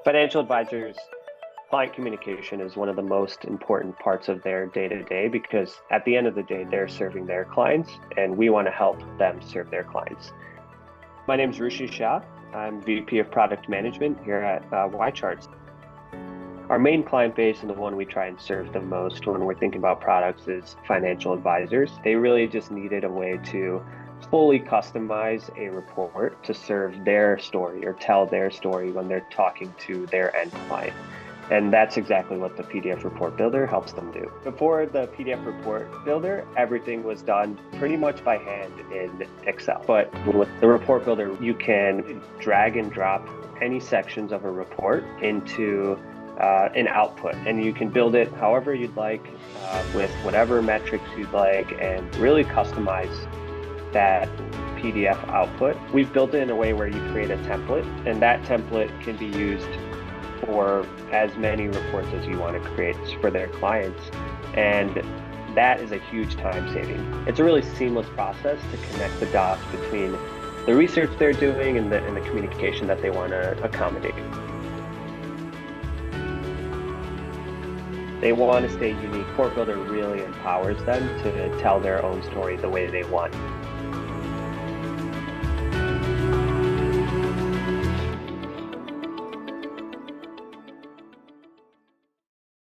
Financial advisors, client communication is one of the most important parts of their day-to-day because at the end of the day, they're serving their clients and we want to help them serve their clients. My name is Rishi Shah. I'm VP of Product Management here at YCharts. Our main client base and the one we try and serve the most when we're thinking about products is financial advisors. They really just needed a way to fully customize a report to serve their story or tell their story when they're talking to their end client. And that's exactly what the PDF report builder helps them do. Before the PDF report builder, everything was done pretty much by hand in Excel. But with the report builder, you can drag and drop any sections of a report into an output, and you can build it however you'd like with whatever metrics you'd like and really customize that PDF output. We've built it in a way where you create a template, and that template can be used for as many reports as you want to create for their clients. And that is a huge time saving. It's a really seamless process to connect the dots between the research they're doing and the communication that they want to accommodate. They want to stay unique. Report Builder really empowers them to tell their own story the way they want.